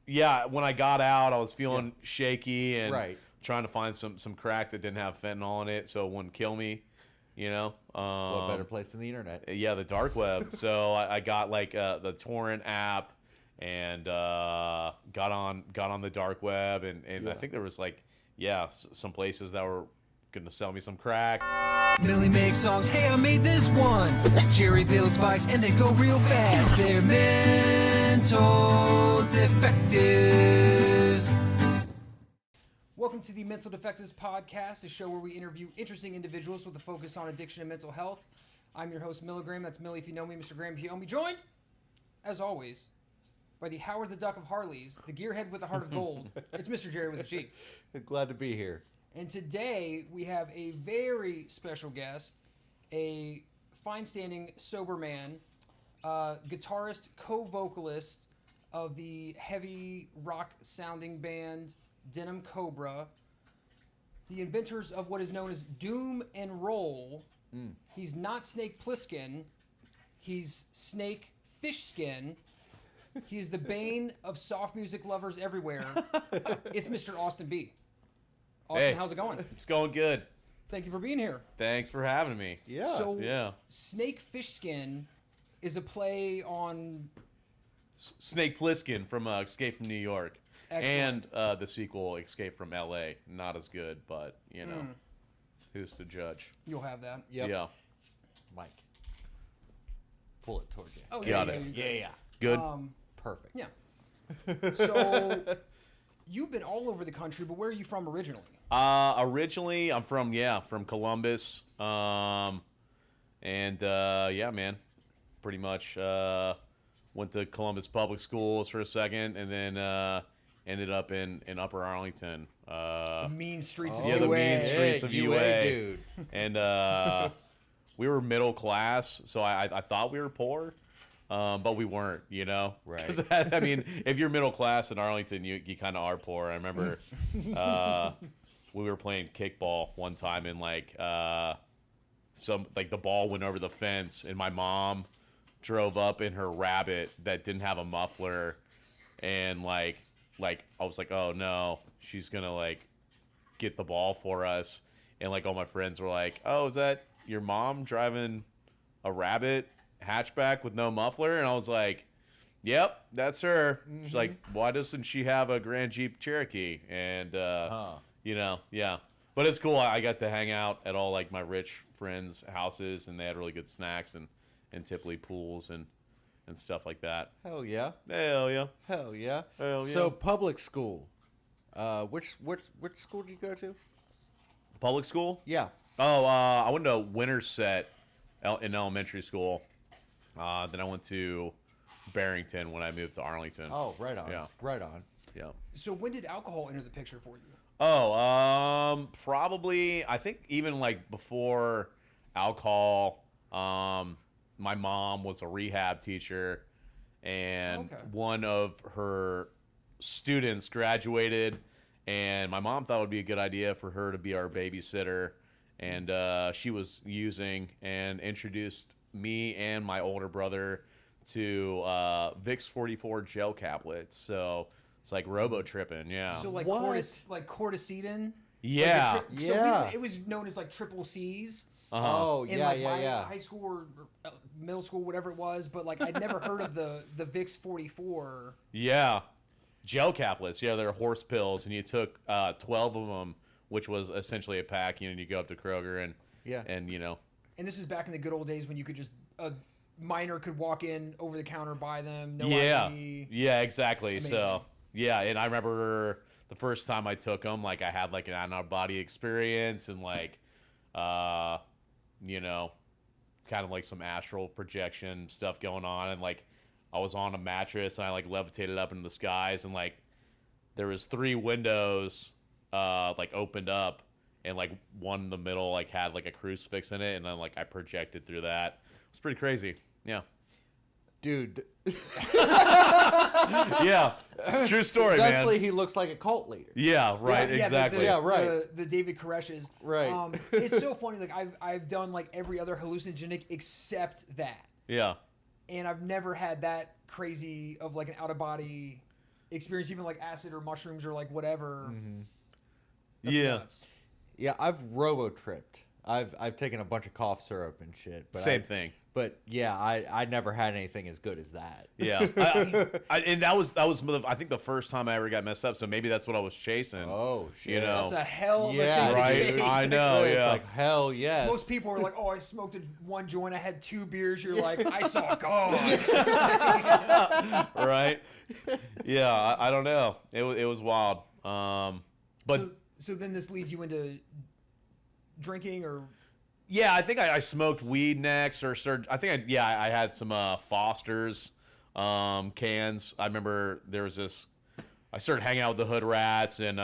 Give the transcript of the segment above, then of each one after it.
yeah, when I got out, I was feeling shaky and Right. trying to find some crack that didn't have fentanyl in it, so it wouldn't kill me. You know, What better place than the internet? yeah, the dark web. So I got like the torrent app and got on the dark web, and I think there was like some places that were gonna sell me some crack. Millie makes songs, hey, I made this one. Jerry builds bikes and they go real fast. They're mental defectives. Welcome to the Mental Defectives Podcast, a show where we interview interesting individuals with a focus on addiction and mental health. I'm your host, Milligram. That's Millie if you know me, Mr. Graham if you know me. Joined, as always, by the Howard the Duck of Harleys, the gearhead with a heart of gold. It's Mr. Jerry with a G. Glad to be here. And today we have a very special guest, a fine-standing, sober man, guitarist, co-vocalist of the heavy rock-sounding band Denim Cobra, the inventors of what is known as Doom and Roll. He's not Snake Plissken, he's Snake Fishskin. He is the bane of soft music lovers everywhere. It's Mr. Austin B. Austin, Hey, how's it going? It's going good. Thank you for being here. Thanks for having me. Yeah. So, Snake Fishskin is a play on... Snake Plissken from Escape from New York. Excellent. And the sequel, Escape from L.A. Not as good, but, you know, who's to judge? You'll have that. Yep. Yeah. Mike, pull it towards you. Oh, Got yeah, it. yeah. Good? Perfect. Yeah. So, you've been all over the country, but where are you from originally? Originally, I'm from Columbus. Man, pretty much went to Columbus public schools for a second, and then ended up in Upper Arlington. The mean streets of Yeah, the UA. mean streets of UA. dude. And we were middle class, so I thought we were poor, but we weren't, you know? Right. 'Cause, I mean, if you're middle class in Arlington, you kind of are poor. I remember we were playing kickball one time, and the ball went over the fence, and my mom drove up in her Rabbit that didn't have a muffler, and I was like, oh no, she's gonna get the ball for us, and all my friends were like, oh, is that your mom driving a Rabbit hatchback with no muffler? And I was like, yep, that's her. She's like, why doesn't she have a Grand Jeep Cherokee? And you know, yeah, but it's cool. I got to hang out at all my rich friends' houses, and they had really good snacks and typically pools and stuff like that. Hell yeah. Hell yeah. Hell yeah. Hell yeah. So public school. Which school did you go to? Public school? Yeah. Oh, I went to Winterset in elementary school. Then I went to Barrington when I moved to Arlington. Oh, right on. Yeah. Right on. Yeah. So when did alcohol enter the picture for you? Oh, probably, I think even before alcohol, my mom was a rehab teacher, and one of her students graduated, and my mom thought it would be a good idea for her to be our babysitter, and she was using and introduced me and my older brother to Vicks 44 gel caplets. So it's like robo-tripping, yeah. So What? corticetin? Yeah. Yeah. It was known as triple C's. Oh, In yeah, my yeah. high school or middle school, whatever it was, but I'd never heard of the Vicks 44. Yeah. Gel caplets. Yeah, they're horse pills, and you took 12 of them, which was essentially a pack. You know, you go up to Kroger and you know. And this is back in the good old days when you could just a minor could walk in over the counter, buy them, no Yeah. ID. Yeah, exactly. Amazing. So, yeah, and I remember the first time I took them, I had an out-of-body experience and you know, kind of some astral projection stuff going on, and I was on a mattress and I levitated up into the skies, and there was 3 windows opened up, and one in the middle had a crucifix in it, and then I projected through that. It was pretty crazy. Yeah. Dude. Yeah. True story, Thusly, man. he looks like a cult leader. Yeah, right, exactly. The David Koresh's. Right. It's so funny. I've done every other hallucinogenic except that. Yeah. And I've never had that crazy of an out of body experience even like acid or mushrooms or like whatever. That's Yeah. nuts. Yeah, I've robo-tripped. I've taken a bunch of cough syrup and shit. But Same thing. But yeah, I never had anything as good as that. Yeah, and that was I think the first time I ever got messed up. So maybe that's what I was chasing. Oh shit! You know. That's a hell of a Yeah, thing right. to chase. I know. It's Yeah. like hell yes. Most people are like, "Oh, I smoked one joint. I had 2 beers." You're like, "I saw God." Right. Yeah. I don't know. It was wild. But so then this leads you into drinking or. yeah, I think I smoked weed next, or started. I think I had some Foster's cans. I remember there was this. I started hanging out with the hood rats, and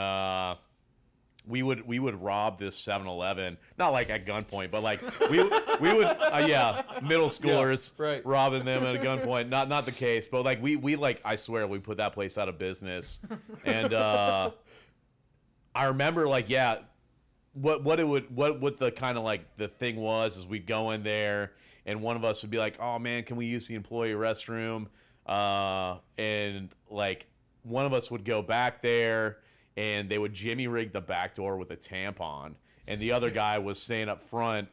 we would rob this 7-Eleven, not like at gunpoint, but like we would middle schoolers right. robbing them at a gunpoint. Not the case, but like we like I swear we put that place out of business, and I remember like what the kind of like the thing was is we'd go in there and one of us would be like, oh man, can we use the employee restroom? And like one of us would go back there and they would jimmy rig the back door with a tampon, and the other guy was staying up front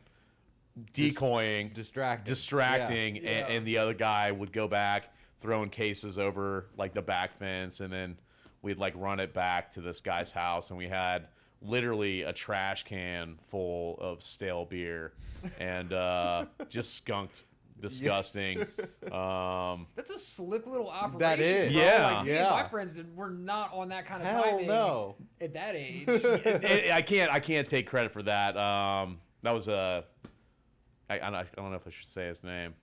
decoying, distracting, Yeah. And the other guy would go back throwing cases over like the back fence, and then we'd like run it back to this guy's house, and we had literally a trash can full of stale beer and just skunked, disgusting. That's a slick little operation. That is. Bro. Yeah. Like, me and Yeah. my friends were not on that kind of Hell timing no. at that age. I can't take credit for that. That was I don't know if I should say his name.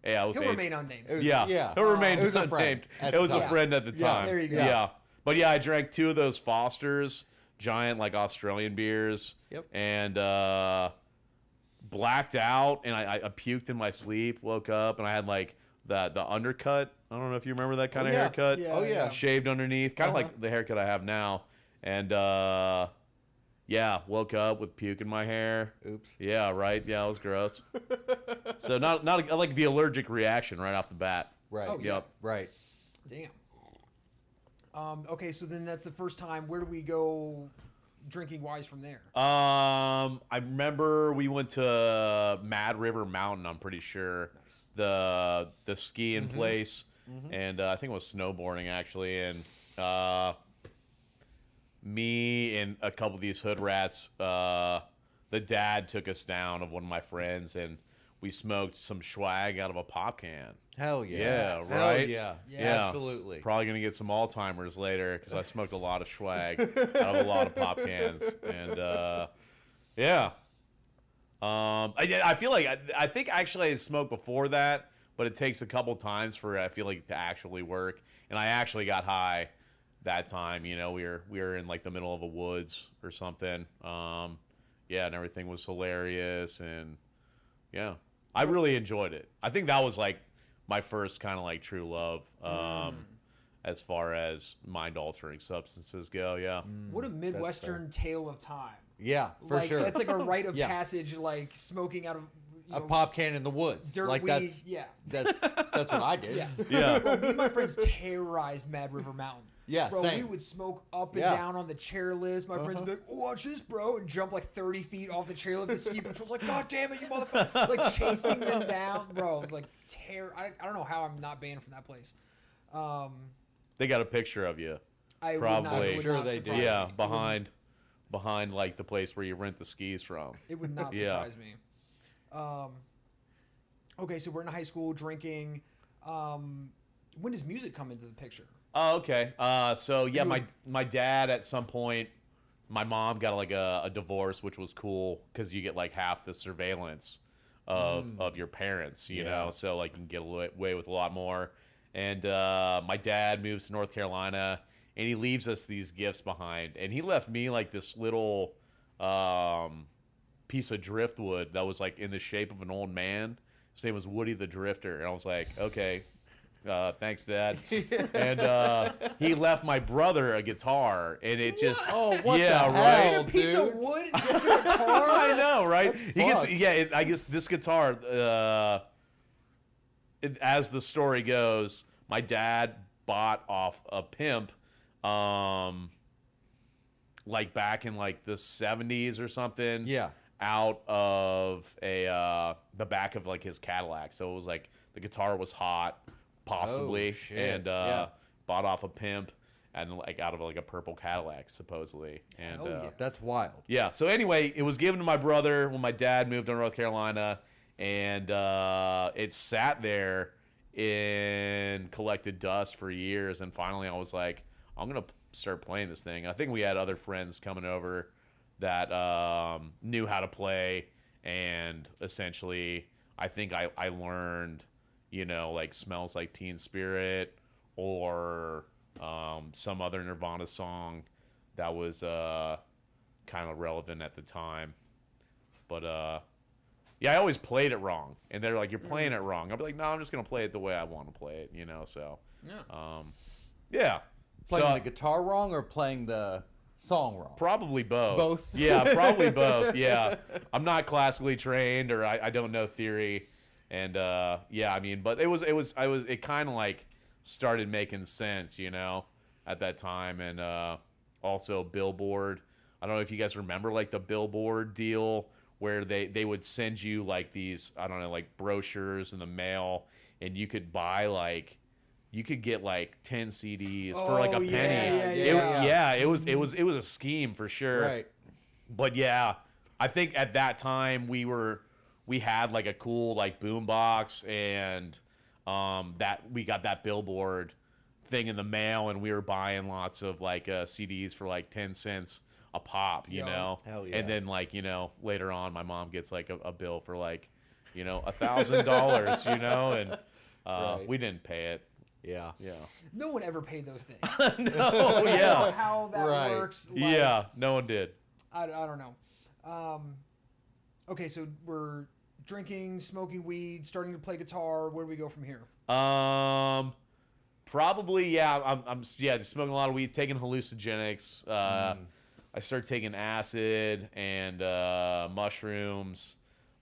Yeah, I was He'll remain unnamed. It was- Yeah, yeah. it remained It was a unnamed. friend at It was the a time. friend at the Yeah, time. there you go. Yeah, but yeah, I drank 2 of those Foster's, giant like Australian beers. Yep. And blacked out, and I puked in my sleep. Woke up, and I had like the undercut. I don't know if you remember that kind of yeah. haircut. Yeah, Oh yeah. Shaved underneath, kind of like the haircut I have now. And yeah, woke up with puke in my hair. Oops. Yeah, right. Yeah, it was gross. So not like the allergic reaction right off the bat. Right. Oh, yeah. Yep. Right. Damn. Okay, so then that's the first time. Where do we go drinking wise from there? I remember we went to Mad River Mountain. I'm pretty sure Nice. the skiing place, and I think it was snowboarding actually. And me and a couple of these hood rats, the dad took us down of one of my friends, and we smoked some swag out of a pop can. Hell yeah. Yeah, Hell right? yeah. Yeah. Absolutely. Probably gonna get some Alzheimer's later because I smoked a lot of swag out of a lot of pop cans, and yeah. I feel like I think actually I smoked before that, but it takes a couple times for I feel like to actually work, and I actually got high that time. You know, we were in like the middle of a woods or something. Yeah, and everything was hilarious, and yeah, I really enjoyed it. I think that was like my first kind of like true love as far as mind altering substances go. Yeah. What a Midwestern tale of time. Yeah, for like, sure. That's like a rite of Yeah. passage, like smoking out of A pop can in the woods. dirt Like weed. that's Yeah. that's what I did. Yeah. Yeah. Bro, me and my friends terrorized Mad River Mountain. Yeah, Bro, same. we would smoke up and Yeah. down on the chairlift. My friends would be like, oh, watch this, bro, and jump like 30 feet off the chairlift. The ski patrol's like, God damn it, you motherfucker. Like chasing them down. Bro, like I don't know how I'm not banned from that place. They got a picture of you. I Probably. would not, Sure not they do. surprise Yeah, me. behind like the place where you rent the skis from. It would not Yeah. surprise me. Okay, so we're in high school drinking. When does music come into the picture? Oh, okay. So yeah, my dad at some point, my mom got like a divorce, which was cool because you get like half the surveillance of your parents, you know, so like you can get away with a lot more. And my dad moves to North Carolina, and he leaves us these gifts behind, and he left me like this little piece of driftwood that was like in the shape of an old man. His name was Woody the Drifter, and I was like, okay. Thanks, Dad. And he left my brother a guitar, and it just what yeah, the right. hell? A piece dude. of wood? That's a guitar? I know, right? That's He gets fucked. I guess this guitar. As the story goes, my dad bought off a pimp, like back in like the 70s or something. Yeah. Out of the back of like his Cadillac. So it was like the guitar was hot, possibly, Oh, shit. and Yeah. bought off a pimp, and like out of like a purple Cadillac supposedly. And Hell yeah. That's wild. yeah. So anyway, it was given to my brother when my dad moved to North Carolina, and it sat there and collected dust for years. And finally, I was like, I'm gonna start playing this thing. I think we had other friends coming over that knew how to play, and essentially, I think I learned, you know, like Smells Like Teen Spirit or some other Nirvana song that was kind of relevant at the time. But yeah, I always played it wrong, and they're like, "You're playing it wrong." I'll be like, "No, I'm just gonna play it the way I want to play it," you know. So yeah. Playing So, the guitar wrong or playing the song wrong? probably both. Both? Yeah, probably both. Yeah, I'm not classically trained, or I don't know theory, and yeah, I mean, but it kind of like started making sense, you know, at that time, and also Billboard. I don't know if you guys remember like the Billboard deal where they would send you like these, I don't know, like brochures in the mail, and you could buy like. You could get like 10 CDs for like a penny. Yeah. It was a scheme for sure. Right. But yeah, I think at that time we had like a cool like boombox, and that we got that Billboard thing in the mail, and we were buying lots of like CDs for like 10 cents a pop, you know. Hell yeah. And then like, you know, later on my mom gets like a bill for like, you know, $1,000, you know, and Right. we didn't pay it. Yeah. Yeah. No one ever paid those things. No, I don't know yeah. how that Right. works. Like, Yeah, no one did. I don't know. Okay, so we're drinking, smoking weed, starting to play guitar. Where do we go from here? Probably yeah. I'm just smoking a lot of weed, taking hallucinogenics. I started taking acid and mushrooms.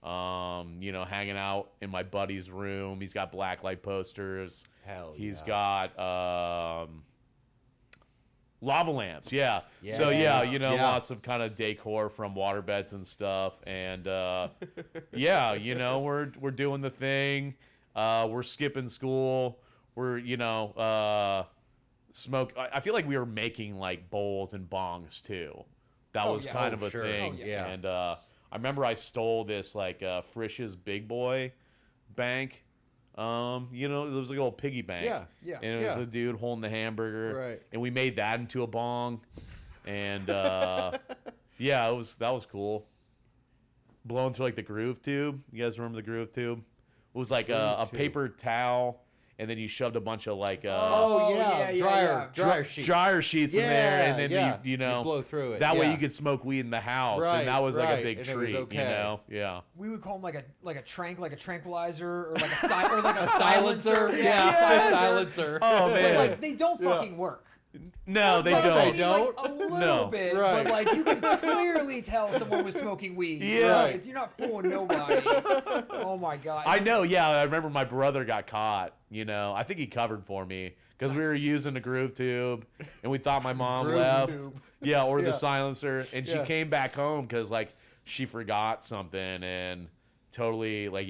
You know, hanging out in my buddy's room. He's got blacklight posters. Hell He's yeah. got lava lamps. Yeah. Yeah. So yeah, you know, Yeah. lots of kind of decor from waterbeds and stuff. And yeah, you know, we're doing the thing. We're skipping school. We're, you know, smoke. I feel like we were making like bowls and bongs too. That Oh, was yeah. kind Oh, of a sure. thing. Oh, yeah. And I remember I stole this like Frisch's Big Boy bank. You know, it was like a little piggy bank. Yeah. Yeah. And it was Yeah. a dude holding the hamburger. Right. And we made that into a bong. And yeah, that was cool. Blowing through like the groove tube. You guys remember the groove tube? It was like a tube. paper towel, and then you shoved a bunch of like Oh, yeah. Dryer sheets. dryer sheets in there, and then yeah. you know You blow through it. that way yeah. you could smoke weed in the house, Right, and that was like a right, big and it was treat, okay. you know? Yeah. We would call them like a tranquilizer, or like a or like a silencer. silencer. Yeah. silencer. Silencer. Oh But man, like they don't fucking work. no, they Like, don't. I They mean, don't? like, a little No. bit, Right. but like you can clearly tell someone was smoking weed. Yeah. Right. You're not fooling nobody. Oh my god. I know, yeah. I remember my brother got caught. You know, I think he covered for me because we were using the groove tube, and we thought my mom Groove left. tube. Yeah, or Yeah. the silencer, and she Yeah. came back home because like she forgot something and totally like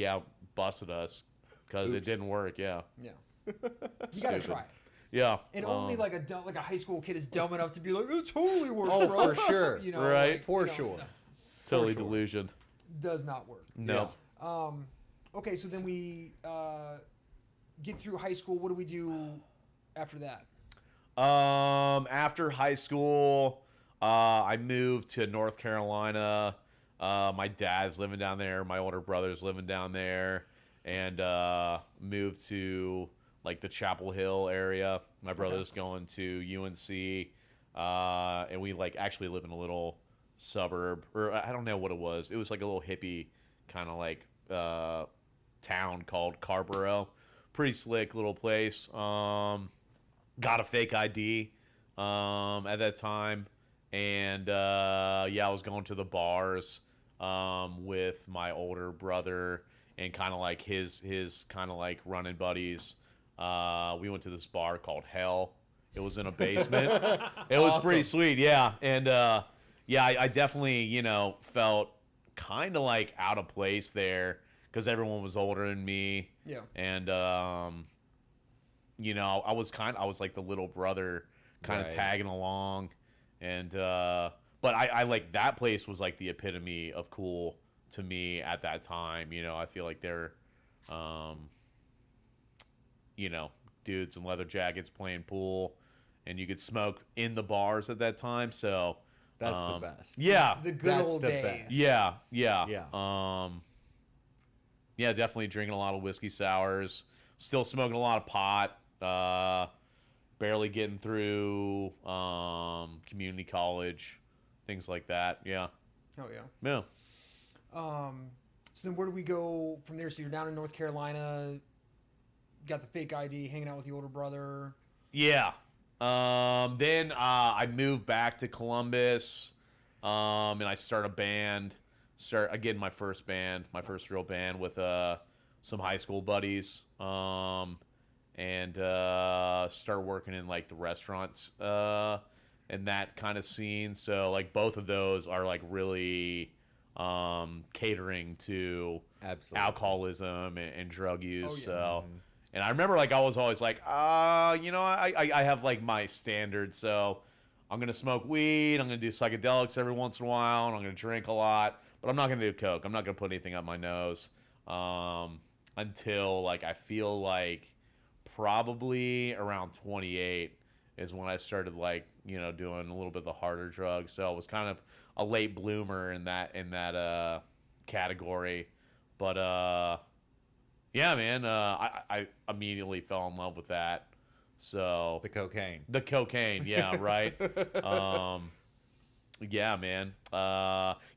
busted us because it Oops. didn't work. Yeah, Yeah. You gotta Stupid. try it. yeah. And only like a high school kid is dumb enough to be like, it totally works, Oh, bro. for sure. You know, Right. like, For you know, sure. no, totally sure. delusion. does not work. No. Okay, so then we get through high school. What do we do after that? After high school, I moved to North Carolina. My dad's living down there. My older brother's living down there, and moved to like the Chapel Hill area. My brother's going to UNC, and we like actually live in a little suburb, or I don't know what it was. It was like a little hippie kind of like town called Carborough. Pretty slick little place. Got a fake ID at that time, and I was going to the bars with my older brother and kind of like his kind of like running buddies. We went to this bar called Hell. It was in a basement. It was pretty sweet, yeah. And I definitely, felt kind of like out of place there because everyone was older than me. Yeah. And I was like the little brother kind of tagging along. And but I like that place was like the epitome of cool to me at that time. I feel like they're dudes in leather jackets playing pool, and you could smoke in the bars at that time. So That's the best. Yeah. The good That's old the days. best. Yeah. Yeah. Definitely drinking a lot of whiskey sours. Still smoking a lot of pot. Barely getting through community college, things like that. Yeah. Oh yeah. Yeah. So then where do we go from there? So you're down in North Carolina, got the fake ID, hanging out with the older brother. Yeah. Then I moved back to Columbus, and I started a band. Again, my first band, my first real band with some high school buddies, and started working in like the restaurants and that kind of scene. So like both of those are like really catering to Absolutely. alcoholism and drug use. Oh, yeah. So. And I remember, like, I was always like, I have, like, my standards. So I'm going to smoke weed. I'm going to do psychedelics every once in a while. And I'm going to drink a lot. But I'm not going to do coke. I'm not going to put anything up my nose until, like, I feel like probably around 28 is when I started, like, doing a little bit of the harder drugs. So I was kind of a late bloomer in that category. But, yeah, man, I immediately fell in love with that. So The cocaine. Yeah, right. Yeah, man.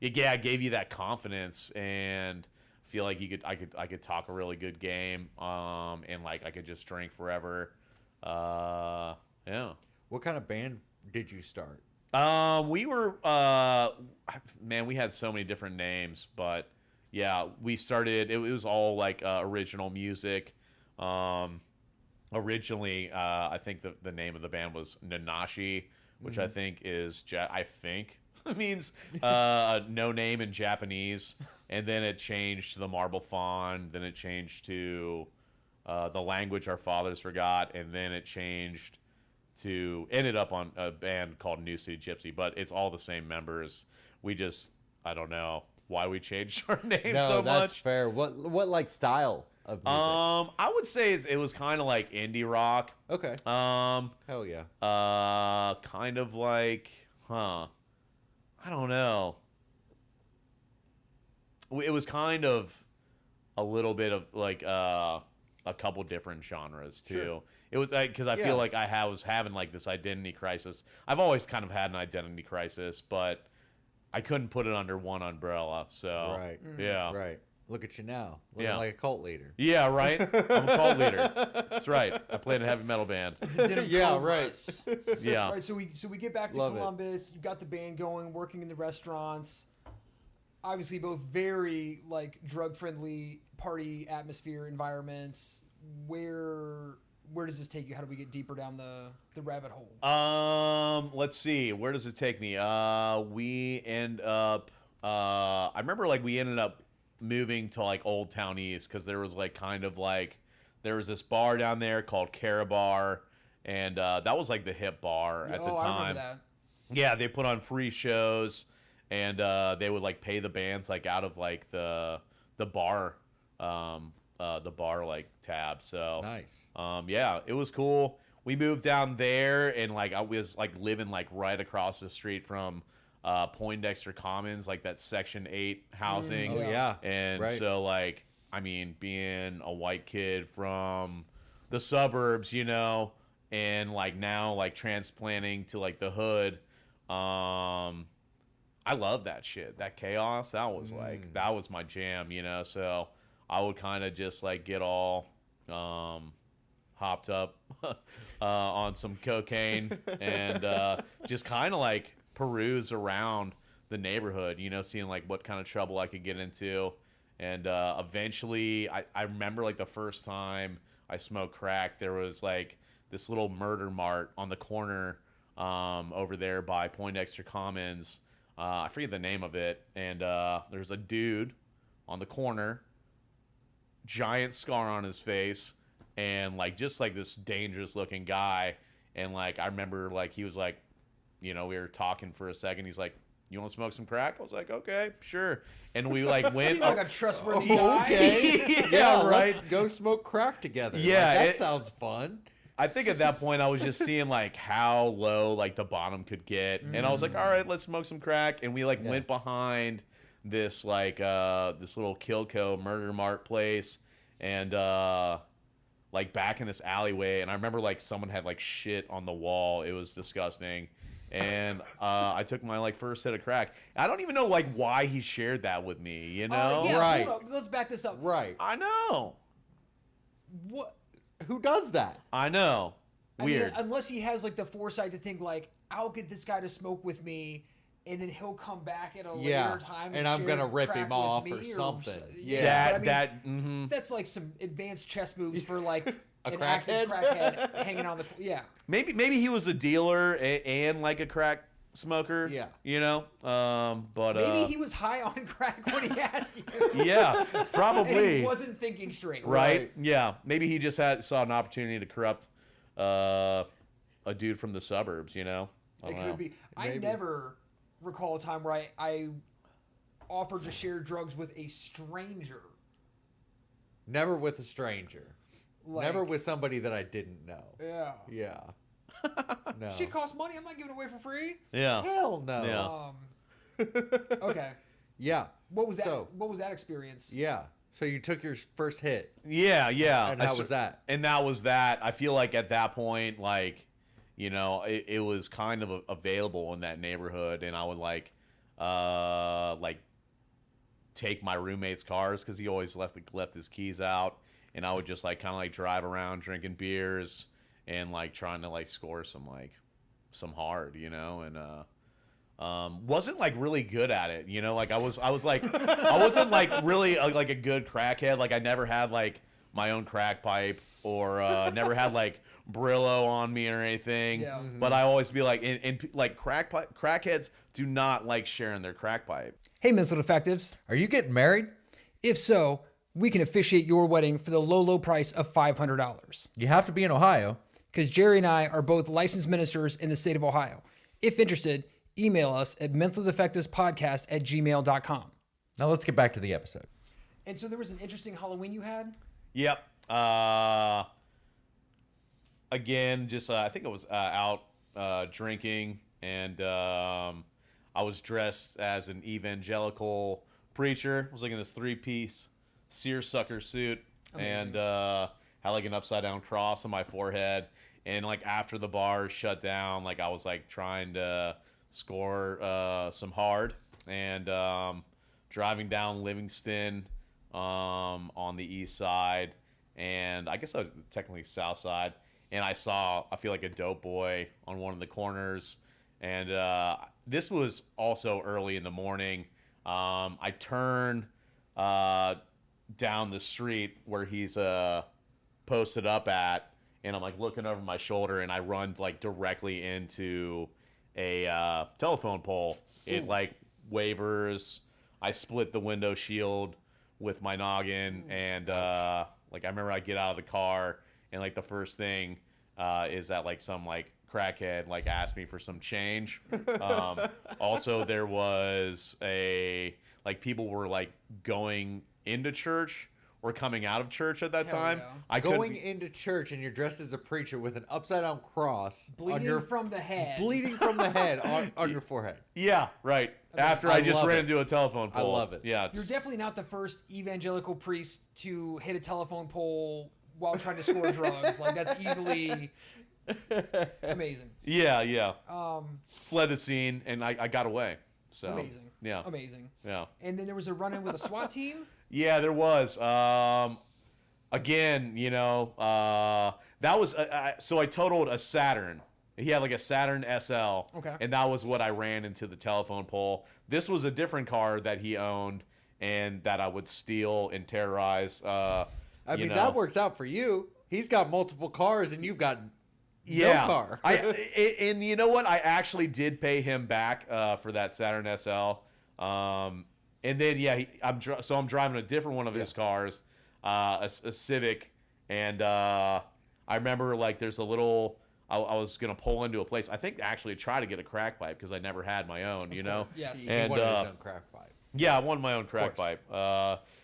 It gave you that confidence, and feel like I could talk a really good game, and like I could just drink forever. Yeah. What kind of band did you start? We were man, we had so many different names, but yeah, we started. It was all like original music. Originally, I think the name of the band was Nanashi, which I think is means no name in Japanese. And then it changed to the Marble Fawn. Then it changed to the language our fathers forgot, and then it changed to ended up on a band called New City Gypsy. But it's all the same members. We just I don't know why we changed our name so that's much. fair. What like style of music? I would say it was kind of like indie rock. Okay. Hell yeah. Kind of like, I don't know. It was kind of a little bit of like a couple different genres too. Sure. It was because I feel like I was having like this identity crisis. I've always kind of had an identity crisis, but I couldn't put it under one umbrella. So Right. yeah, Right. Look at you now. Looking like a cult leader. yeah, right. I'm a cult leader. That's right. I play in a heavy metal band. The Denim Yeah, Cobras. Yeah. All right, so we get back to Love it. Columbus. You've got the band going, working in the restaurants. Obviously, both very like drug-friendly party atmosphere environments. Where does this take you? How do we get deeper down the rabbit hole? Let's see. Where does it take me? We end up. I remember like we ended up moving to like Old Town East because there was like kind of like there was this bar down there called Carabar, and that was like the hip bar at the time. I remember that. Yeah, they put on free shows, and they would like pay the bands like out of like the bar like tab. So Nice. yeah, it was cool. We moved down there, and like I was like living like right across the street from Poindexter Commons, like that Section 8 housing. Oh yeah. And right. so like I mean, being a white kid from the suburbs, and like now like transplanting to like the hood, I love that shit. That chaos, that was like that was my jam, so I would kind of just like get all hopped up on some cocaine and just kind of like peruse around the neighborhood, seeing like what kind of trouble I could get into. And eventually I remember like the first time I smoked crack. There was like this little murder mart on the corner over there by Poindexter Commons. I forget the name of it. And there's a dude on the corner, giant scar on his face, and like just like this dangerous looking guy. And like I remember like he was like, we were talking for a second. He's like, "You want to smoke some crack?" I was like, "Okay, sure." And we like went. Seems like a trustworthy guy. Okay. Yeah, right. Let's go smoke crack together. Yeah, Like, that sounds fun. I think at that point I was just seeing like how low like the bottom could get, and I was like, "All right, let's smoke some crack." And we like went behind this like this little Kilco Murder Mart place, and like back in this alleyway. And I remember like someone had like shit on the wall. It was disgusting. And I took my like first hit of crack. I don't even know like why he shared that with me, Yeah, Right. hold up. Let's back this up. Right. I know. What? Who does that? I know. Weird. I mean, unless he has like the foresight to think like, I'll get this guy to smoke with me, and then he'll come back at a later time and I'm share gonna rip crack him off with or me something. Yeah, that but I mean, mhm. that's like some advanced chess moves for like A an active crackhead? crackhead hanging on the Maybe he was a dealer and like a crack smoker. Yeah. But Maybe he was high on crack when he asked you. yeah, And he probably. wasn't thinking straight. Right? Yeah. Maybe he just saw an opportunity to corrupt a dude from the suburbs. I don't It know. could be. I Maybe. never recall a time where I offered to share drugs with a stranger. Never with a stranger. Like, Never with somebody that I didn't know. Yeah. Yeah. No. Shit costs money. I'm not giving it away for free. Yeah. Hell no. Yeah. Okay. Yeah. What was that? So- What was that experience? Yeah. So you took your first hit. Yeah. And how was that? And that was that. I feel like at that point, like, it was kind of available in that neighborhood, and I would like take my roommate's cars because he always left his keys out, and I would just like kind of like drive around drinking beers and like trying to like score some hard, and wasn't like really good at it, like I was like I wasn't like really like a good crackhead. Like I never had like my own crack pipe or never had like Brillo on me or anything. Yeah. But I always be like, and like crackheads do not like sharing their crack pipe. Hey, Mental Defectives. Are you getting married? If so, we can officiate your wedding for the low, low price of $500. You have to be in Ohio. Because Jerry and I are both licensed ministers in the state of Ohio. If interested, email us at mentaldefectivespodcast@gmail.com. Now let's get back to the episode. And so there was an interesting Halloween you had? Yep. Again, just I think I was out drinking, and I was dressed as an evangelical preacher. I was like in this 3-piece seersucker suit. Amazing. And had like an upside down cross on my forehead. And like after the bars shut down, like I was like trying to score some hard, and driving down Livingston on the east side, and I guess I was technically south side, and I feel like a dope boy on one of the corners, and this was also early in the morning. I turn down the street where he's posted up at, and I'm like looking over my shoulder, and I run like directly into a telephone pole. It like wavers. I split the window shield with my noggin, and like I remember I get out of the car, and like the first thing is that like some like crackhead like asked me for some change. Also, there was like people were like going into church or coming out of church at that Hell time. yeah. I couldn't Going be- into church and you're dressed as a preacher with an upside down cross Bleeding on your from the head. bleeding from the head on your forehead. Yeah, right. After I I just love ran it. into a telephone I pole. love it. Yeah. You're definitely not the first evangelical priest to hit a telephone pole while trying to score drugs. Like, that's easily amazing. Yeah. Fled the scene, and I got away. So Amazing. Yeah. Amazing. Yeah. And then there was a run-in with a SWAT team. Yeah, there was. Again, that was so I totaled a Saturn. He had like a Saturn SL. Okay. And that was what I ran into the telephone pole. This was a different car that he owned and that I would steal and terrorize. I mean, that works out for you. He's got multiple cars, and you've got no car. And you know what? I actually did pay him back for that Saturn SL. And then I'm driving a different one of his cars, a Civic, and I remember like there's a little. I was gonna pull into a place. I think actually try to get a crack pipe because I never had my own. You know. Yes. He And wanted his own crack pipe. yeah, I wanted my own crack pipe.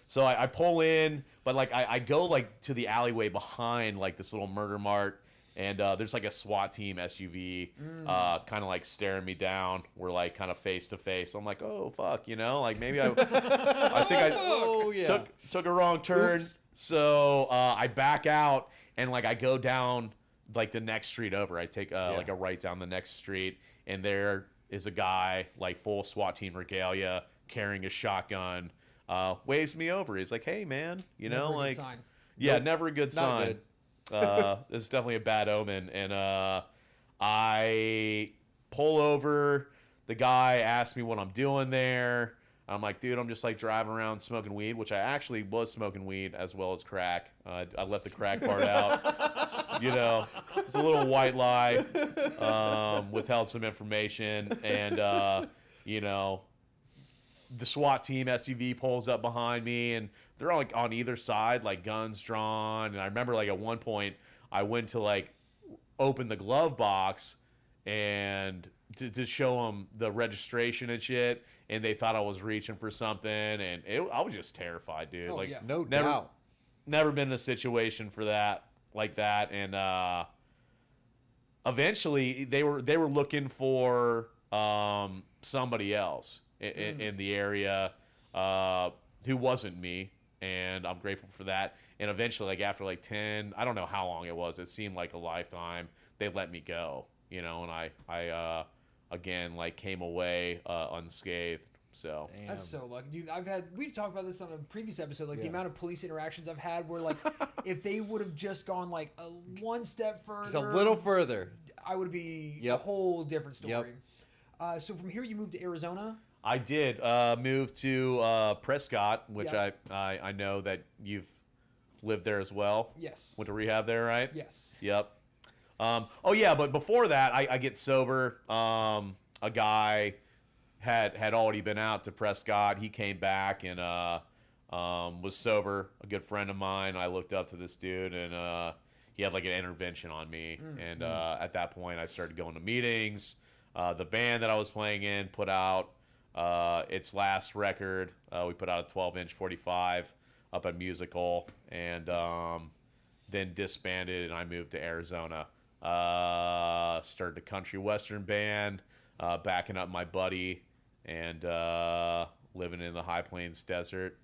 So I pull in, but like I go like to the alleyway behind like this little murder mart. And there's like a SWAT team SUV kind of like staring me down. We're like kind of face to face. I'm like, oh, fuck, you know, like maybe I think I took a wrong turn. Oops. So I back out and like I go down like the next street over. I take like a right down the next street. And there is a guy like full SWAT team regalia carrying a shotgun, waves me over. He's like, hey, man, you know, Never a good like, sign. yeah, never a good Not sign. good. This is definitely a bad omen. And I pull over. The guy asks me what I'm doing there. I'm like, dude, I'm just like driving around smoking weed, which I actually was smoking weed as well as crack. I left the crack part out. You know, it's a little white lie. Withheld some information. And, you know, the SWAT team SUV pulls up behind me, and they're all like on either side, like guns drawn. And I remember like at one point I went to like open the glove box and to show them the registration and shit, and they thought I was reaching for something, and I was just terrified, dude. Oh, like yeah. No doubt. never been in a situation for that like that. And eventually they were looking for somebody else in the area who wasn't me, and I'm grateful for that. And eventually, like after like 10, I don't know how long it was, it seemed like a lifetime, they let me go, you know. And I again like came away unscathed. So Damn. That's so lucky, dude. We've talked about this on a previous episode, like the Yeah. amount of police interactions I've had where like if they would have just gone like one step further, Just a little further. I would be a Yep. whole different story. Yep. So from here you moved to Arizona. I did move to Prescott, which Yep. I know that you've lived there as well. Yes. Went to rehab there, right? Yes. Yep. Oh yeah, but before that, I get sober. A guy had already been out to Prescott. He came back and was sober. A good friend of mine. I looked up to this dude, and he had like an intervention on me. And at that point, I started going to meetings. The band that I was playing in put out its last record. We put out a 12-inch 45 up at Musical, and then disbanded, and I moved to Arizona. Started a country western band, backing up my buddy, and living in the High Plains desert.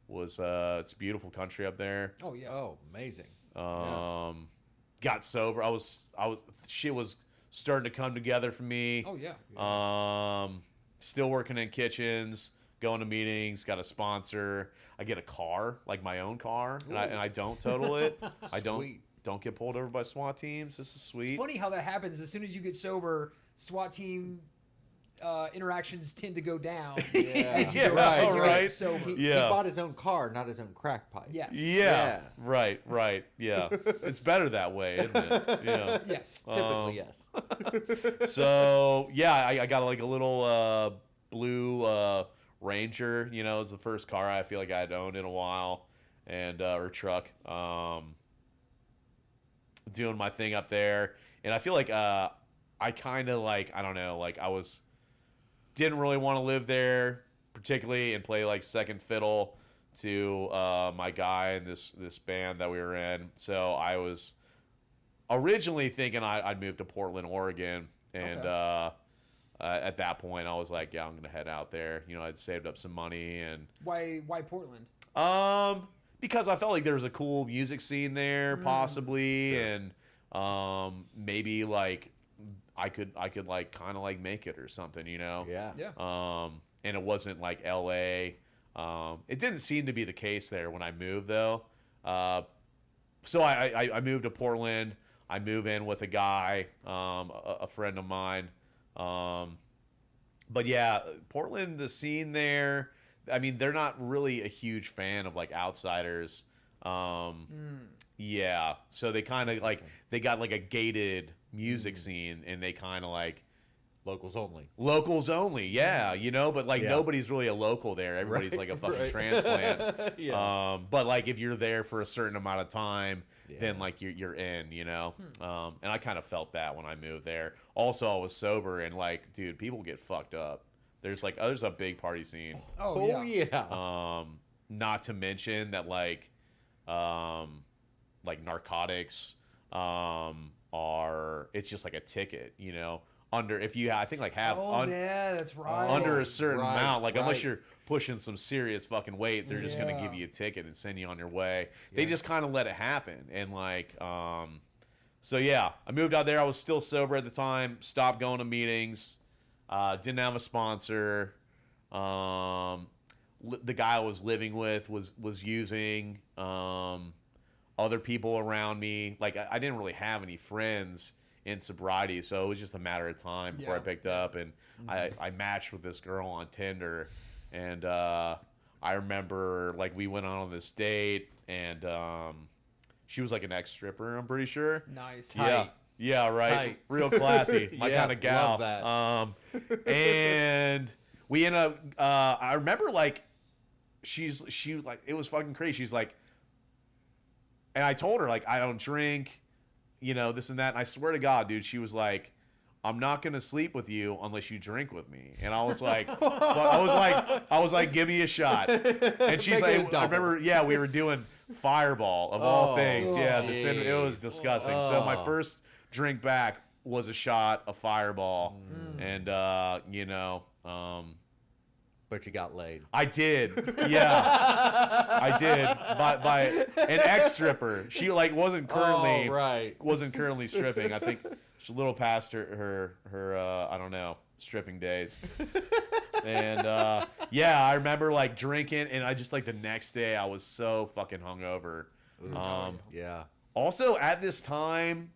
It's beautiful country up there. Oh yeah. Oh, amazing. Got sober. Shit was starting to come together for me. Oh yeah. Still working in kitchens, going to meetings, got a sponsor. I get a car, like my own car, and I don't total it. I don't get pulled over by SWAT teams. This is sweet. It's funny how that happens. As soon as you get sober, SWAT team interactions tend to go down. As you Yeah, go right, as you get right. sober. He Yeah. bought his own car, not his own crack pipe. Yes. Yeah. Right. Yeah. It's better that way, isn't it? Yeah. Yes. Typically, yes. So yeah, I got like a little blue Ranger. You know, it was the first car I feel like I had owned in a while, and or truck. Doing my thing up there, and I feel like I kind of like, I don't know, like didn't really want to live there particularly and play like second fiddle to my guy in this band that we were in. So I was originally thinking I'd move to Portland, Oregon, and at that point I was like, yeah, I'm gonna head out there. You know, I'd saved up some money. And Why Portland? because I felt like there was a cool music scene there, possibly, and maybe like I could like kind of like make it or something, you know. Yeah. Yeah. And it wasn't like L.A. It didn't seem to be the case there when I moved, though. So I moved to Portland. I move in with a guy, a friend of mine. But yeah, Portland, the scene there, I mean, they're not really a huge fan of like outsiders. Yeah, so they kind of like they got like a gated music scene, and they kind of like Locals only. locals only. Yeah, you know, but like Yeah. nobody's really a local there. Everybody's like a fucking transplant. Yeah. But like if you're there for a certain amount of time, then like you're in, you know. And I kind of felt that when I moved there. Also, I was sober, and like, dude, people get fucked up. There's a big party scene. Oh, yeah. Not to mention that like narcotics are, it's just like a ticket, you know. Under, if you I think like have Yeah, that's right. under a certain Right, amount, like unless right. you're pushing some serious fucking weight, they're just gonna give Yeah. you a ticket and send you on your way. They just kind of let it happen, and like so yeah, I moved out there. I was still sober at the time. Stopped going to meetings. Didn't have a sponsor. The guy I was living with was using other people around me. Like I didn't really have any friends in sobriety, so it was just a matter of time before I picked up, and I matched with this girl on Tinder, and I remember like we went on this date, and she was like an ex-stripper, I'm pretty sure. Nice. Yeah, right. Tight. Real classy, my Yeah, kind of gal. love that. And we ended up. I remember like she was like, it was fucking crazy. She's like, and I told her like I don't drink, you know, this and that. And I swear to God, dude, she was like, I'm not gonna sleep with you unless you drink with me. And I was like, I was like, give me a shot. And she's Make it a like, I double. remember, yeah, we were doing Fireball of all things. Yeah, it was jeez. disgusting. So my first drink back was a shot of Fireball, and you know, But you got laid. I did. Yeah, I did by an ex-stripper. She like wasn't currently stripping. I think she's a little past her I don't know, stripping days. And yeah, I remember like drinking, and I just like the next day I was so fucking hungover. Yeah. Also at this time,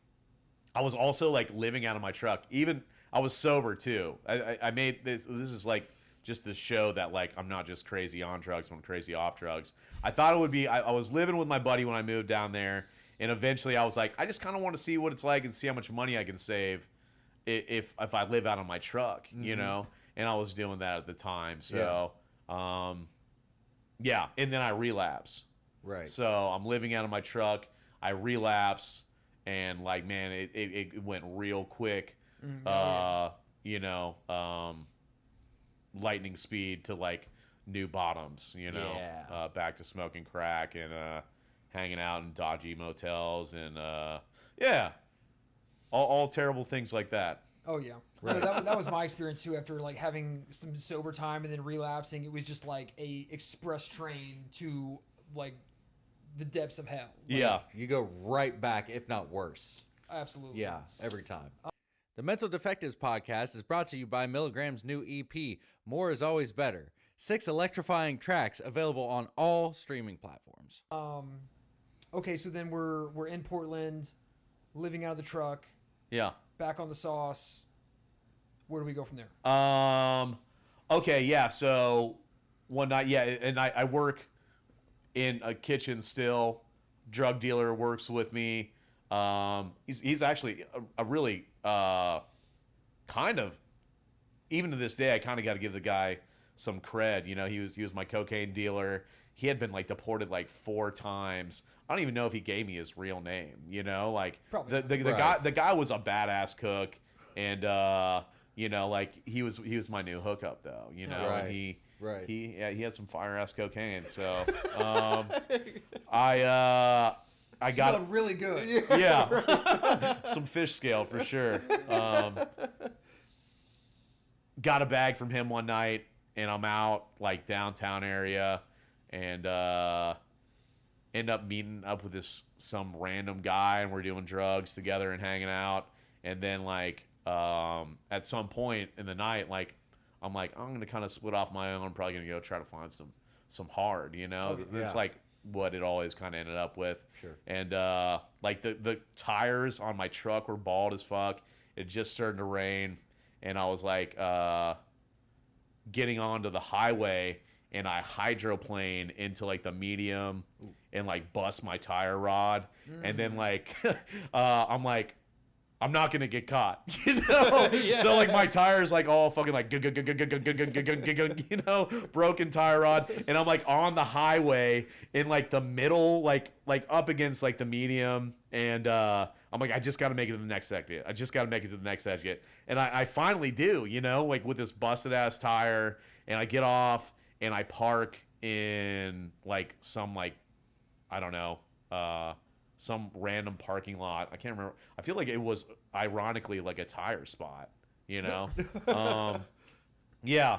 I was also like living out of my truck. Even I was sober too. I made this. This is like just to show that like I'm not just crazy on drugs, I'm crazy off drugs. I thought it would be. I was living with my buddy when I moved down there, and eventually I was like, I just kind of want to see what it's like and see how much money I can save if I live out of my truck, you know. And I was doing that at the time. So yeah, and then I relapse. Right. So I'm living out of my truck. I relapse, and like, man, it went real quick. You know, lightning speed to like new bottoms. You know, back to smoking crack and hanging out in dodgy motels and yeah, all terrible things like that. Oh yeah, right. That was my experience too. After like having some sober time and then relapsing, it was just like a express train to like the depths of hell. Like, Yeah. You go right back, if not worse. absolutely. Yeah, every time. The Mental Defectives Podcast is brought to you by Milligram's new EP, More Is Always Better. 6 electrifying tracks available on all streaming platforms. Okay, so then we're in Portland, living out of the truck, Yeah. back on the sauce. Where do we go from there? Okay, yeah. So one night, yeah, and I work in a kitchen still. Drug dealer works with me. He's actually a really kind of, even to this day, I kind of got to give the guy some cred. You know, he was my cocaine dealer. He had been like deported like 4 times. I don't even know if he gave me his real name. You know, like Probably the guy was a badass cook, and you know, like he was my new hookup though. You know, and he had some fire ass cocaine. So I got Smelled really good. yeah, some fish scale for sure. Got a bag from him one night, and I'm out like downtown area, and end up meeting up with some random guy, and we're doing drugs together and hanging out. And then like at some point in the night, like I'm gonna kind of split off my own. Probably gonna go try to find some hard, you know. It's like what it always kind of ended up with. Sure. And like the tires on my truck were bald as fuck. It just started to rain, and I was like getting onto the highway, and I hydroplane into like the medium and like bust my tire rod. And then like, I'm like, I'm not gonna get caught, you know. So like my tire's like all fucking like you know, broken tire rod, and I'm like on the highway in like the middle, like up against like the medium, and I'm like, I just got to make it to the next exit. I just got to make it to the next exit, and I finally do, you know, like with this busted ass tire, and I get off and I park in like some like I don't know. Some random parking lot. I can't remember. I feel like it was ironically like a tire spot, you know? Yeah.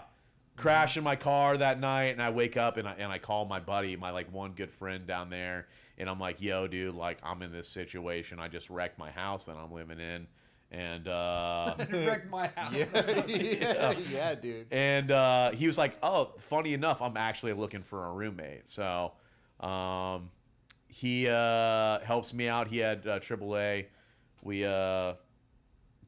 Crash in my car that night, and I wake up and I call my buddy, my like one good friend down there, and I'm like, yo, dude, like I'm in this situation. I just wrecked my house that I'm living in. And wrecked my house. Yeah, dude. And he was like, oh, funny enough, I'm actually looking for a roommate. So he helps me out. He had AAA. We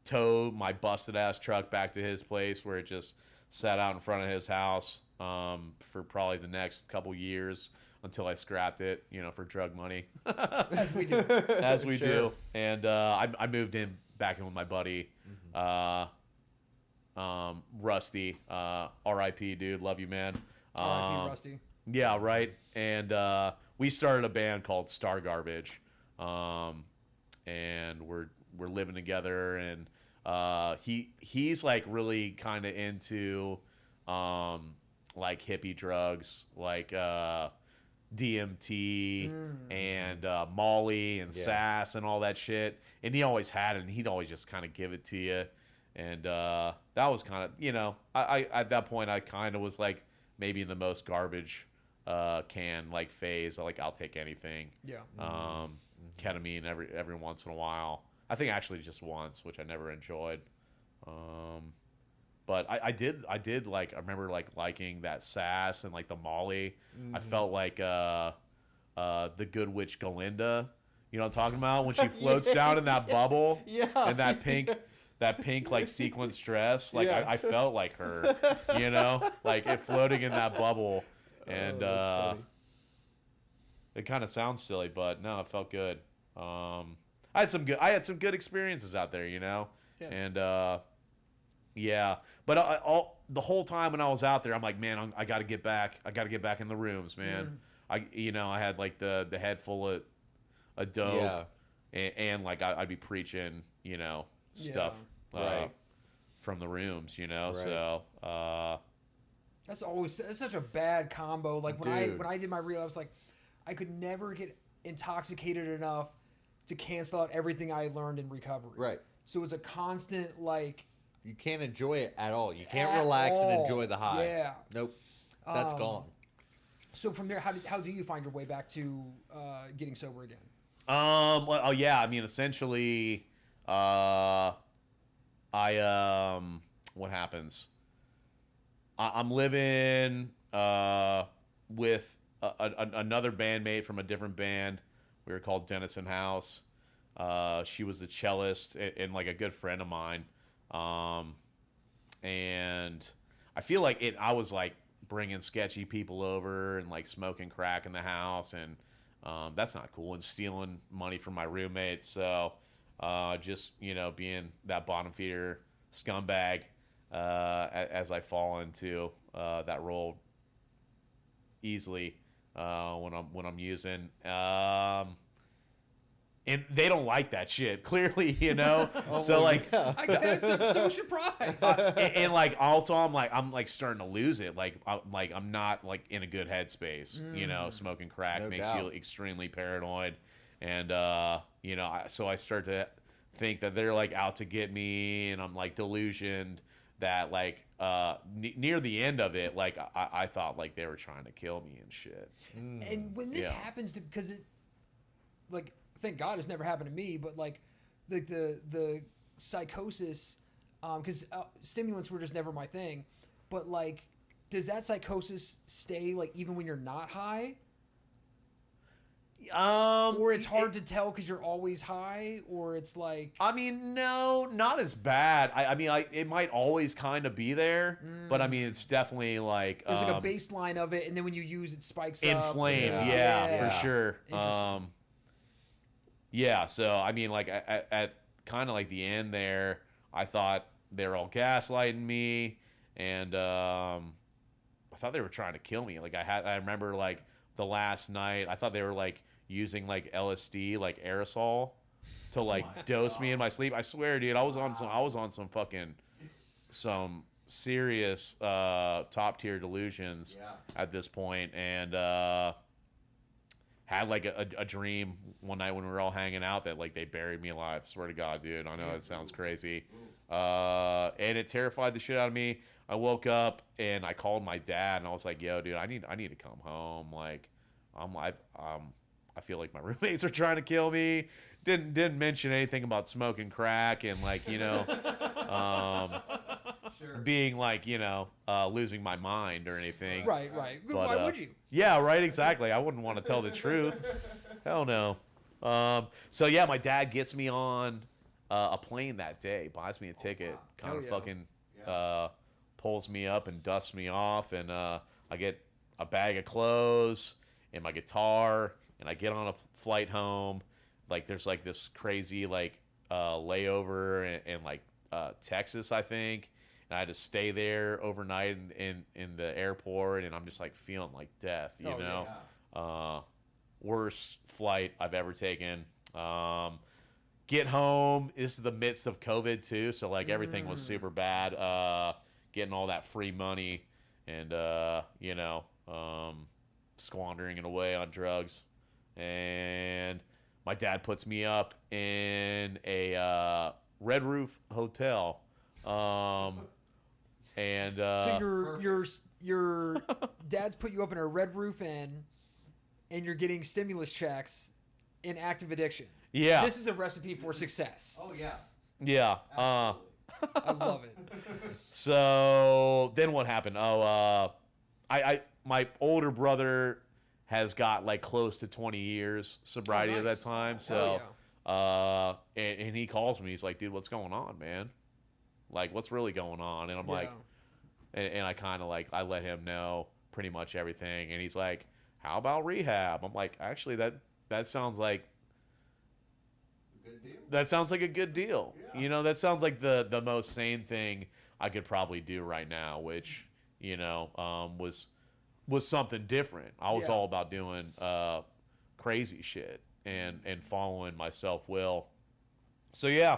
towed my busted ass truck back to his place where it just sat out in front of his house for probably the next couple years until I scrapped it, you know, for drug money. As we do. As we do. And I moved in back in with my buddy, Rusty. R.I.P. dude. Love you, man. R.I.P. Rusty. Yeah, right. And we started a band called Star Garbage, and we're living together. And he's like really kind of into like hippie drugs, like DMT and Molly and Sass and all that shit. And he always had it, and he'd always just kind of give it to you. And that was kind of, you know, I at that point I kind of was like maybe in the most garbage can like phase. Like I'll take anything. Yeah. Ketamine every once in a while. I think actually just once, which I never enjoyed. But I did like, I remember like liking that Sass and like the Molly. I felt like the good witch Galinda. You know what I'm talking about? When she floats down in that bubble. And that pink like sequence dress. Like I felt like her, you know, like it floating in that bubble. And it kind of sounds silly, but no, it felt good. I had some good experiences out there, you know. And yeah, but the whole time when I was out there, I'm like, man, I got to get back. I got to get back in the rooms, man. I had like the head full of dope, and like I'd be preaching, you know, stuff from the rooms, you know. So that's such a bad combo. Like when I did my reel, I was like, I could never get intoxicated enough to cancel out everything I learned in recovery. Right. So it's a constant like. You can't enjoy it at all. You can't relax and enjoy the high. Yeah. Nope. That's gone. So from there, how do you find your way back to getting sober again? Well, yeah. I mean, essentially, what happens? I'm living with another bandmate from a different band. We were called Dennison House. She was the cellist and like a good friend of mine. And I feel like I was like bringing sketchy people over and like smoking crack in the house, and that's not cool, and stealing money from my roommates. So just, you know, being that bottom feeder scumbag as I fall into that role easily when I'm using. And they don't like that shit, clearly, you know. So like, I'm so surprised. And like, also, I'm like starting to lose it. Like I'm not like in a good headspace, you know. Smoking crack makes you extremely paranoid, and you know, so I start to think that they're like out to get me, and I'm like delusioned that like near the end of it, like I thought like they were trying to kill me and shit. And when this happens, because it like. Thank God it's never happened to me, but like the psychosis, because stimulants were just never my thing. But like, does that psychosis stay like even when you're not high? Or it's hard to tell because you're always high, or it's like... I mean, no, not as bad. I mean, it might always kind of be there, but I mean, it's definitely like... There's like a baseline of it, and then when you use it, spikes up. Inflamed, yeah, for sure. Yeah, so, I mean, like, at kind of like the end there, I thought they were all gaslighting me, and I thought they were trying to kill me. Like, I remember, like, the last night, I thought they were, like, using like LSD, like aerosol, to like dose me in my sleep. I swear, dude, I was on some serious top tier delusions at this point, and had like a dream one night when we were all hanging out that like they buried me alive. Swear to God, dude. I know it sounds crazy, and it terrified the shit out of me. I woke up and I called my dad and I was like, "Yo, dude, I need to come home. Like, I feel like my roommates are trying to kill me." Didn't mention anything about smoking crack and like, you know, being like, you know, losing my mind or anything. Right. But, why would you? Yeah, right. Exactly. I wouldn't want to tell the truth. Hell no. So yeah, my dad gets me on a plane that day, buys me a ticket, kind of fucking pulls me up and dusts me off, and I get a bag of clothes and my guitar. And I get on a flight home, like there's like this crazy like layover in like Texas, I think, and I had to stay there overnight in the airport, and I'm just like feeling like death, you know. Worst flight I've ever taken. Get home. This is the midst of COVID too, so like everything was super bad. Getting all that free money and you know, squandering it away on drugs. And my dad puts me up in a Red Roof hotel, and so your dad's put you up in a Red Roof Inn, and you're getting stimulus checks in active addiction. Yeah, this is a recipe for success. Oh yeah. Yeah. I love it. So then what happened? I my older brother has got like close to 20 years sobriety at that time. So, and he calls me. He's like, "Dude, what's going on, man? Like, what's really going on?" And I'm like, and I kind of like, I let him know pretty much everything. And he's like, "How about rehab?" I'm like, actually, that sounds like a good deal. That sounds like a good deal. Yeah. You know, that sounds like the most sane thing I could probably do right now, which, you know, was something different. I was all about doing crazy shit and following my self-will. So yeah,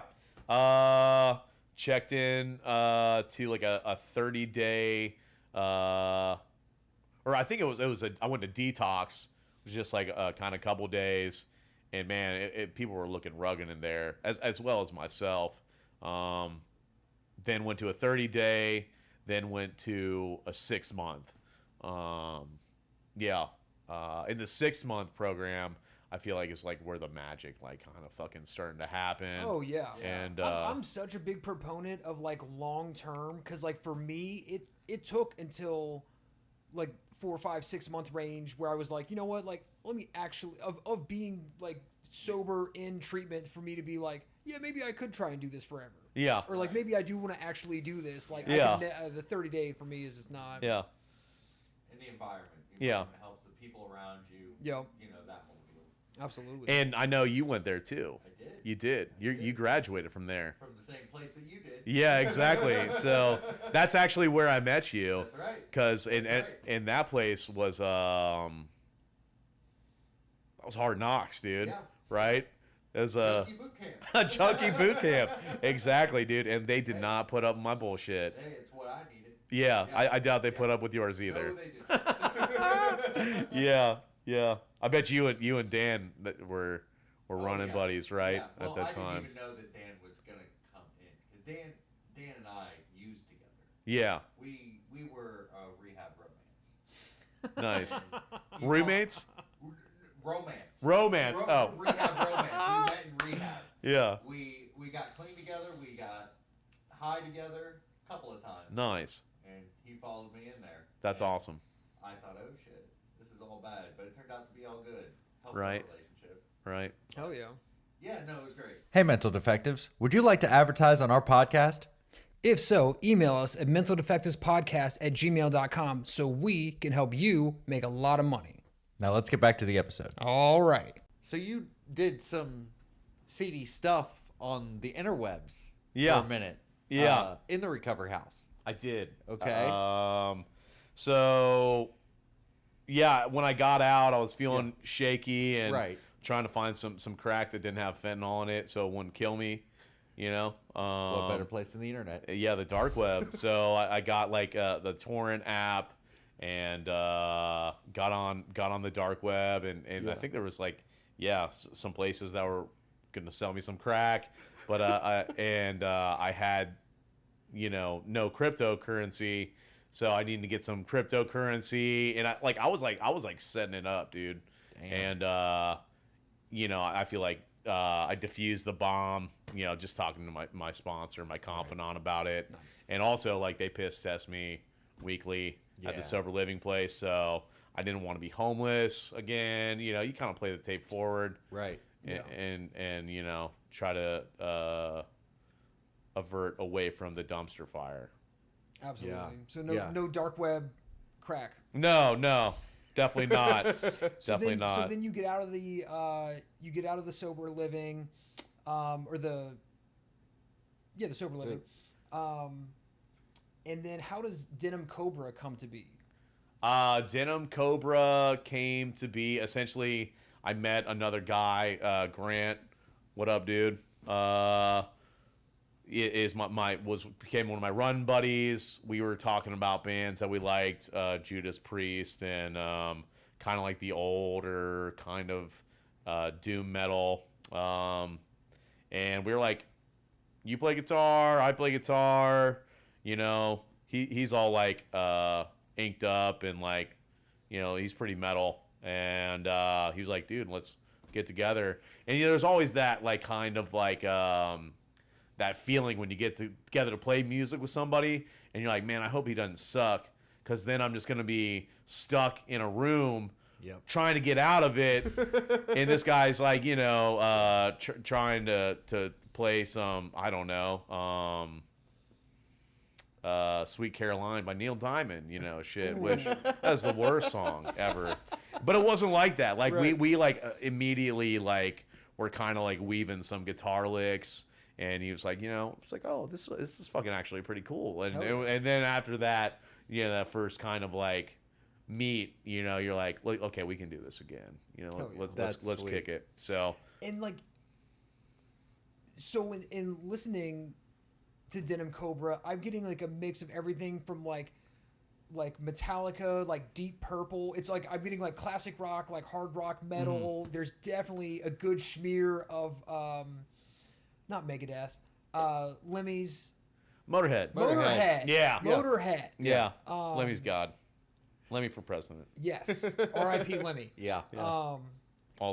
checked in to like a 30-day, or I think it was I went to detox. It was just like a kind of couple days, and man, people were looking rugged in there as well as myself. Then went to a 30-day, then went to a 6-month. In the 6-month program, I feel like it's like where the magic like kind of fucking starting to happen. Oh yeah. And I'm such a big proponent of like long term, because like for me it took until like 4, 5, 6 month range where I was like, you know what, like let me actually of being like sober in treatment for me to be like, yeah, maybe I could try and do this forever. Yeah. Or like maybe I do want to actually do this. Like the 30 day for me is just not. Yeah. In the environment. It helps the people around you. Yeah. You know, that whole deal. Absolutely. And I know you went there too. I did. You did. You graduated from there. From the same place that you did. Yeah, exactly. So that's actually where I met you. That's right. Because in that place was that was Hard Knocks, dude. Yeah. Right? As Junkie boot camp. a junkie boot camp. Exactly, dude. And they did not put up with my bullshit. Hey, it's what I needed. Yeah, I doubt they put up with yours either. No, they didn't. Yeah. I bet you and Dan were running buddies, right? Yeah. Well, at that I time. didn't even know that Dan was gonna come in, because Dan and I used together. Yeah. We were a rehab romance. Nice. Roommates? Romance. Romance. Oh. Rehab romance. We met in rehab. Yeah. We got clean together. We got high together a couple of times. Nice. And he followed me in there. That's awesome. I thought, oh shit, this is all bad, but it turned out to be all good. right? Right. Hell yeah. Yeah, no, it was great. Hey, Mental Defectives, would you like to advertise on our podcast? If so, email us at mentaldefectivespodcast@gmail.com so we can help you make a lot of money. Now let's get back to the episode. All right. So you did some seedy stuff on the interwebs Yeah. for a minute. Yeah. In the recovery house. I did. Okay. So, yeah, when I got out, I was feeling shaky and Right. trying to find some crack that didn't have fentanyl in it so it wouldn't kill me, you know? What better place than the internet? Yeah, the dark web. So I got like the torrent app and got on the dark web and I think there was like some places that were going to sell me some crack, but I had no cryptocurrency, so I needed to get some cryptocurrency and I was setting it up, dude. Damn. And I feel like I diffused the bomb, just talking to my sponsor, my confidant about it. Nice. And also, like, they piss test me weekly at the sober living place. So I didn't want to be homeless again. You kind of play the tape forward. Right. And try to avert away from the dumpster fire. Absolutely. Yeah. So Yeah. no dark web crack. No. Definitely not. Definitely not. So then you get out of the sober living, or the sober living, and then how does Denim Cobra come to be? Denim Cobra came to be essentially. I met another guy, Grant. What up, dude? Became one of my run buddies. We were talking about bands that we liked, Judas Priest and kind of like the older kind of doom metal. And we were like, you play guitar, I play guitar. He's all like inked up and like, he's pretty metal. And he was like, dude, let's get together. And there's always that like kind of like that feeling when you get together to play music with somebody and you're like, man, I hope he doesn't suck, because then I'm just going to be stuck in a room trying to get out of it. And this guy's like, trying to play some, I don't know, Sweet Caroline by Neil Diamond, shit, which that's the worst song ever. But it wasn't like that. Like we like immediately like were kind of like weaving some guitar licks. And he was like, it's like, oh, this is fucking actually pretty cool. And then after that, that first kind of like meet, you're like, okay, we can do this again. Let's kick it. So And like, so in listening to Denim Cobra, I'm getting like a mix of everything from like Metallica, like Deep Purple. It's like I'm getting like classic rock, like hard rock, metal. Mm-hmm. There's definitely a good smear of not Megadeth, Lemmy's, Motorhead. Yeah. Yeah. Motorhead. Yeah. Lemmy's God. Lemmy for president. Yes. R.I.P. Lemmy. Yeah. All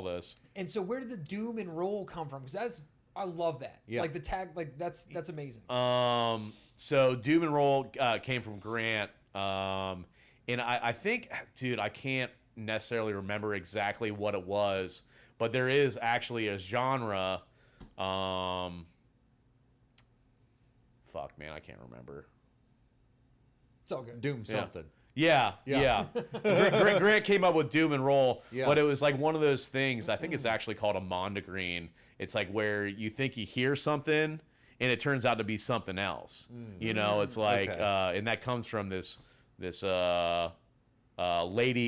those. And so where did the doom and roll come from? Because I love that. Yeah. Like the tag, like that's amazing. So doom and roll came from Grant. And I think, dude, I can't necessarily remember exactly what it was, but there is actually a genre. Fuck, man, I can't remember. It's all good. Doom something. Yeah. Grant came up with doom and roll, yeah. But it was like one of those things. I think it's actually called a mondegreen. It's like where you think you hear something, and it turns out to be something else. It's like, okay. And that comes from this Lady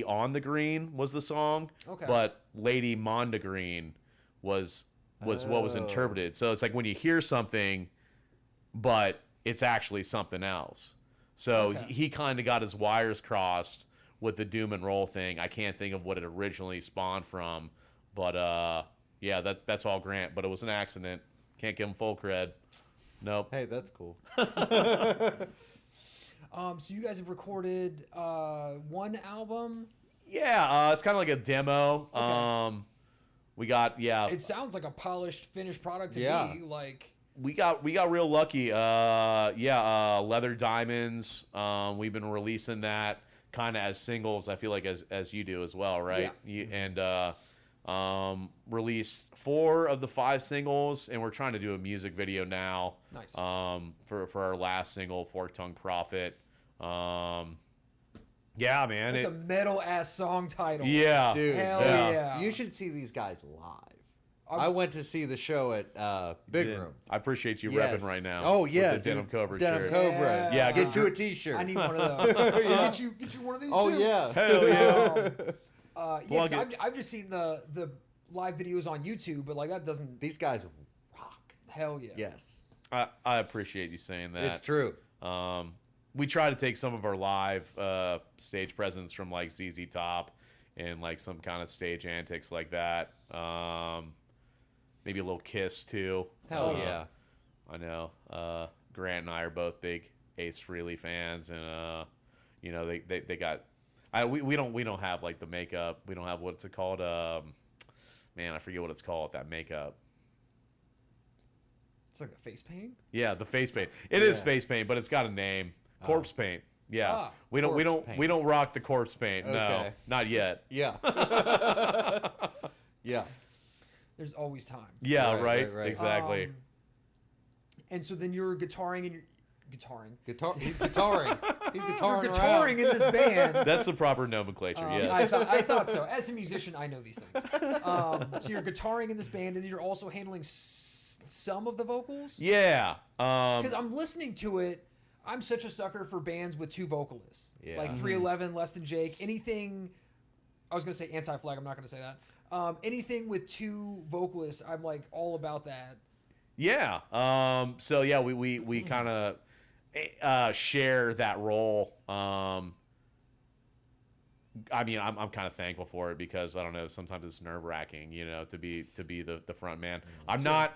on the Green was the song, Okay. but Lady Mondegreen was what was interpreted. So it's like when you hear something, but it's actually something else. So he kind of got his wires crossed with the doom and roll thing. I can't think of what it originally spawned from, but that's all Grant. But it was an accident. Can't give him full cred. Nope. Hey, that's cool. So you guys have recorded one album. Yeah, it's kind of like a demo. Okay. We got It sounds like a polished, finished product to me. Like we got real lucky. Leather Diamonds. We've been releasing that kind of as singles. I feel like as you do as well, right? Yeah. Released 4 of the 5 singles, and we're trying to do a music video now. Nice. For our last single, Fork Tongue Prophet. Yeah, man. It's a metal ass song title. Yeah. Dude, Hell yeah. yeah. you should see these guys live. I went to see the show at Big Room. I appreciate you Yes. repping right now. Oh yeah, with the Denim Cobra Denim shirt. Cobra. Yeah, get you a T-shirt. I need one of those. Yeah. Get you one of these Oh too. yeah. Hell yeah. Yeah, 'cause Plug I've just seen the live videos on YouTube, but like that doesn't. These guys rock. Hell yeah. Yes, I appreciate you saying that. it's true. We try to take some of our live stage presence from like ZZ Top and like some kind of stage antics like that. Maybe a little Kiss too. Hell yeah. I know. Grant and I are both big Ace Frehley fans, and you know they got. We don't have like the makeup. We don't have what's it called. Man, I forget what it's called. That makeup. It's like a face paint. Yeah, the face paint. It is Yeah. face paint, but it's got a name. Corpse paint. Yeah. Ah, we don't corpse paint. rock the corpse paint. No, Okay. not yet. Yeah. Yeah. There's always time. Yeah, Right, right. Exactly. And so then you're guitaring and you're guitaring. He's guitaring. He's You're guitaring guitaring in this band. That's the proper nomenclature. Yes. I thought so. As a musician, I know these things. So you're guitaring in this band, and then you're also handling some of the vocals. Yeah. Because I'm listening to it. I'm such a sucker for bands with 2 vocalists. Yeah. Like 311, Less Than Jake. Anything. I was gonna say Anti-Flag. I'm not gonna say that. Anything with 2 vocalists, I'm like all about that. Yeah. So yeah, we kind of share that role. I mean, I'm kind of thankful for it because I don't know. Sometimes it's nerve wracking, you know, to be the front man. I'm not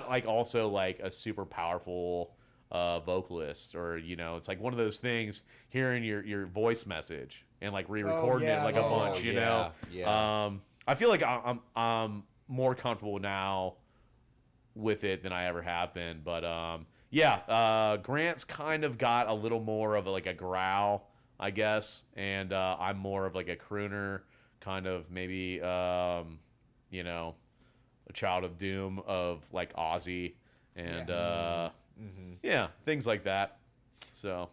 like also like a super powerful vocalist, or you know, it's like one of those things hearing your voice message and like re-recording it like a bunch, you know. Yeah. I feel like I'm more comfortable now with it than I ever have been, but yeah, Grant's kind of got a little more of like a growl, I guess, and I'm more of like a crooner, kind of maybe you know, a child of doom of like Ozzy and Yes. yeah, things like that. So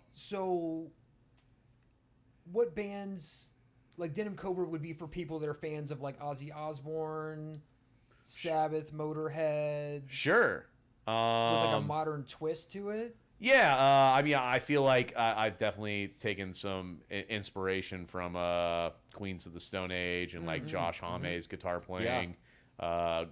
what bands like Denim Cobra would be for people that are fans of like Ozzy Osbourne, Sabbath, Motorhead, sure. with like a modern twist to it? Yeah, I mean, I feel like I've definitely taken some inspiration from Queens of the Stone Age and like Josh Homme's guitar playing.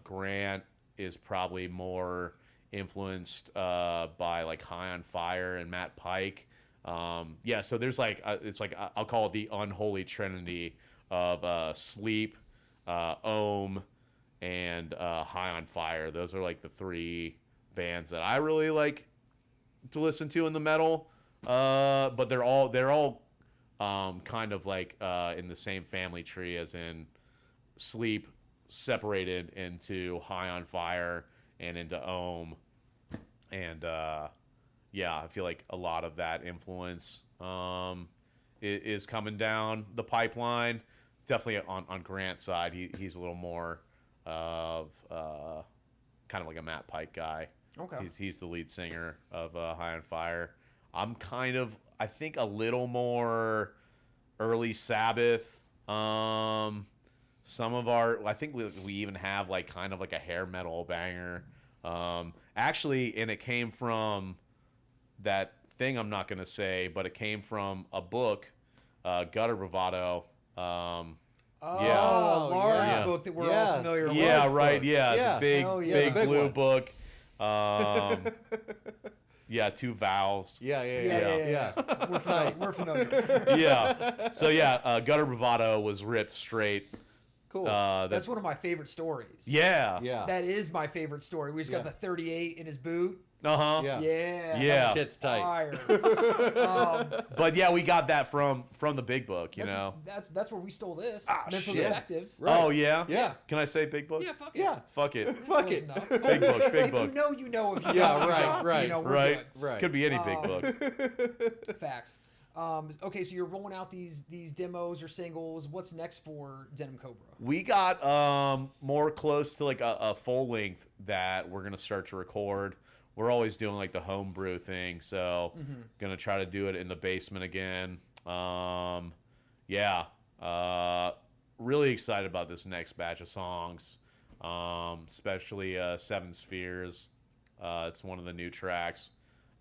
Grant is probably more influenced by like High on Fire and Matt Pike. Yeah, so there's like it's like I'll call it the unholy trinity of Sleep, Ohm, and High on Fire. Those are like the 3 bands that I really like to listen to in the metal, but they're all kind of like in the same family tree, as in Sleep separated into High on Fire and into Ohm, and yeah, I feel like a lot of that influence is coming down the pipeline. Definitely on Grant's side, he's a little more of kind of like a Matt Pike guy. Okay. He's the lead singer of High on Fire. I'm kind of, I think, a little more early Sabbath. Some of our, I think we even have like kind of like a hair metal banger. Actually, and it came from that thing I'm not going to say, but it came from a book, Gutter Bravado. Oh, Yeah. a large yeah. book that we're all Yeah. familiar with. Yeah, book. right. Yeah, Yeah. it's a big, Hell yeah. big Big blue one. book. Yeah, 2 vowels. Yeah. We're familiar. Yeah. So yeah, Gutter Bravado was ripped straight. Cool. That's one of my favorite stories. Yeah. Yeah. That is my favorite story. We just got Yeah. the 38 in his boot. Uh-huh. Yeah. Yeah. Yeah. Shit's tight. Fire. But yeah, we got that from the big book, you know. That's where we stole this. Ah, Mental shit. Defectives. Right. Oh yeah? Yeah. Can I say big book? Yeah, fuck it. Yeah. Fuck it. Fuck Close it. enough. Big book, big If book. you know, you know. If you Yeah, don't, you right, don't. right, You know, we're Right. good. Right. Could be any big book. Facts. Okay, so you're rolling out these demos or singles. What's next for Denim Cobra? We got more close to like a full length that we're gonna start to record. We're always doing like the homebrew thing, so gonna try to do it in the basement again. Really excited about this next batch of songs, especially Seven Spheres. It's one of the new tracks.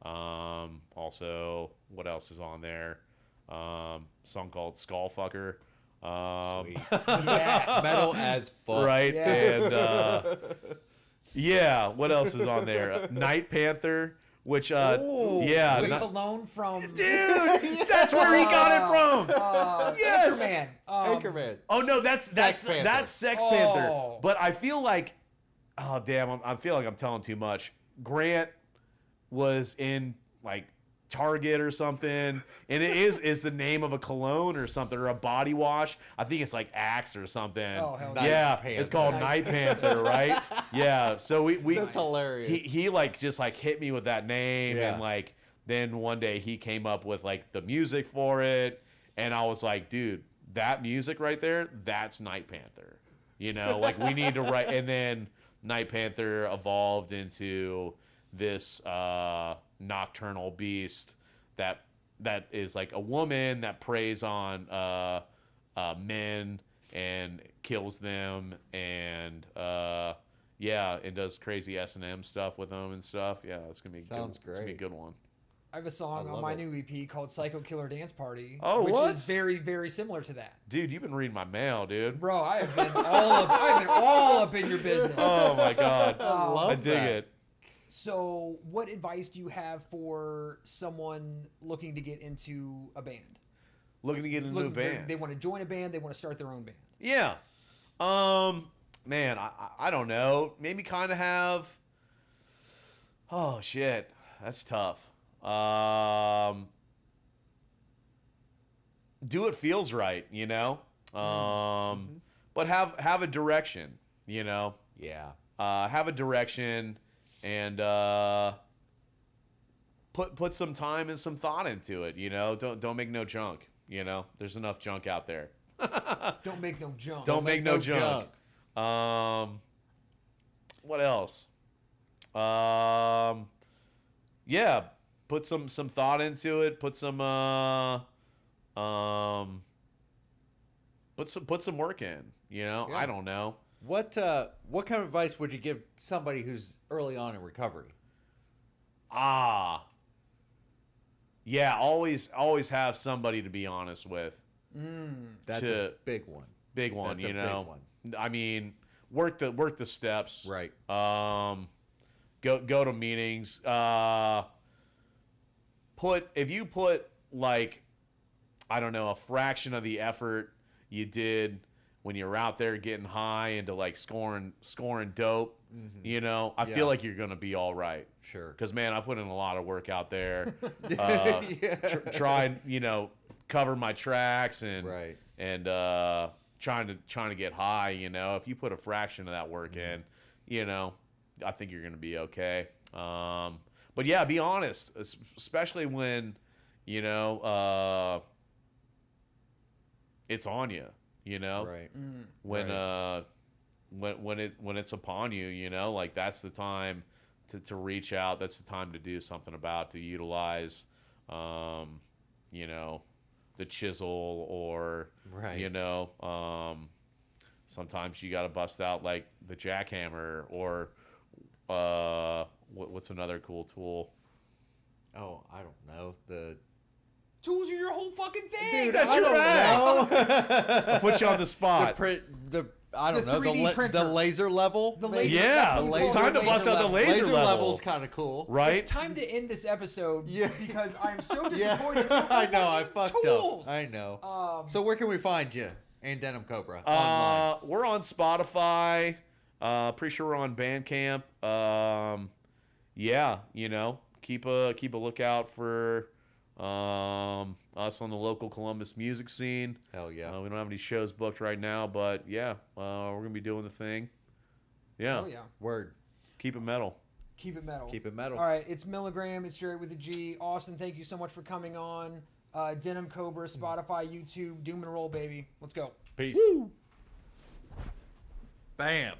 Also, what else is on there? Song called Skullfucker. Sweet. Yes. Metal as fuck. Right. Yes. And yeah, what else is on there? Night Panther, which Ooh, yeah, with not- cologne from dude, that's where he got it from. Yes. Anchorman. Anchorman. Oh no, that's Panther. Sex Panther. Oh. But I feel like, oh damn, I feel like I'm telling too much. Grant was in like Target or something, and it is the name of a cologne or something, or a body wash. I think it's like Axe or something. Oh, hell yeah. yeah, Night Panther. it's called Night Panther, right? Yeah. So we That's hilarious. he like just like hit me with that name, Yeah. and like then one day he came up with like the music for it, and I was like, dude, that music right there, that's Night Panther. You know, like we need to write. And then Night Panther evolved into this nocturnal beast that is like a woman that preys on men and kills them, and and does crazy S&M stuff with them and stuff. Yeah, it's gonna be Sounds good. It's gonna be a great. good one. I have a song I on love my it. new EP called Psycho Killer Dance Party, Oh, which what? is very, very similar to that. Dude, you've been reading my mail, dude. Bro, I've been all up in your business. Oh my god, love I dig that. it. So, what advice do you have for someone looking to get into a band? Looking to get into a band. They want to join a band. They want to start their own band. Yeah. Man, I don't know. Maybe kind of have. Oh shit, that's tough. Do what feels right, you know. But have a direction, you know. Yeah. Have a direction, and put some time and some thought into it. You know, don't make no junk. You know, there's enough junk out there. Don't make no junk. Don't make no junk. What else? Yeah, put some thought into it. Put some put some work in. You know, Yeah. I don't know. What kind of advice would you give somebody who's early on in recovery? Yeah, always have somebody to be honest with. That's To- a big one. Big one, That's a you big know. one. I mean, work the steps. Right. Go to meetings. If you put like, I don't know, a fraction of the effort you did when you're out there getting high into like scoring dope, you know, I Yeah. feel like you're gonna be all right. Sure. Because man, I put in a lot of work out there. Yeah. Try and, you know, cover my tracks and Right. and trying to get high. You know, if you put a fraction of that work in, you know, I think you're gonna be okay. But yeah, be honest, especially when, you know, it's on you. You know, Right. when Right. when it's upon you, you know, like that's the time to reach out. That's the time to do something about, to utilize, you know, the chisel, or Right. you know, sometimes you got to bust out like the jackhammer, or what's another cool tool? Oh, I don't know. The Tools are your whole fucking thing. dude, that's I your don't bag. know. I put you on the spot. I don't The know 3D the printer. laser level. The maybe? laser- Yeah, that's what we it's call time it, to bust out the laser laser level. level's kind of cool. Right? It's time to end this episode Yeah. because I'm so Yeah, disappointed. You I know. I fucking fucked tools. up. I know. So So where can we find you and Denim Cobra online? We're on Spotify. Pretty sure we're on Bandcamp. Yeah, you know, keep a lookout for us on the local Columbus music scene. Hell yeah. We don't have any shows booked right now, but yeah, we're gonna be doing the thing. Yeah, oh yeah, Word. keep it metal. keep it metal. Keep it metal. All right, it's Milligram. It's Jerry with a G. Austin, thank you so much for coming on. Denim Cobra, Spotify, YouTube, Doom and Roll, baby. Let's go. Peace. Bam.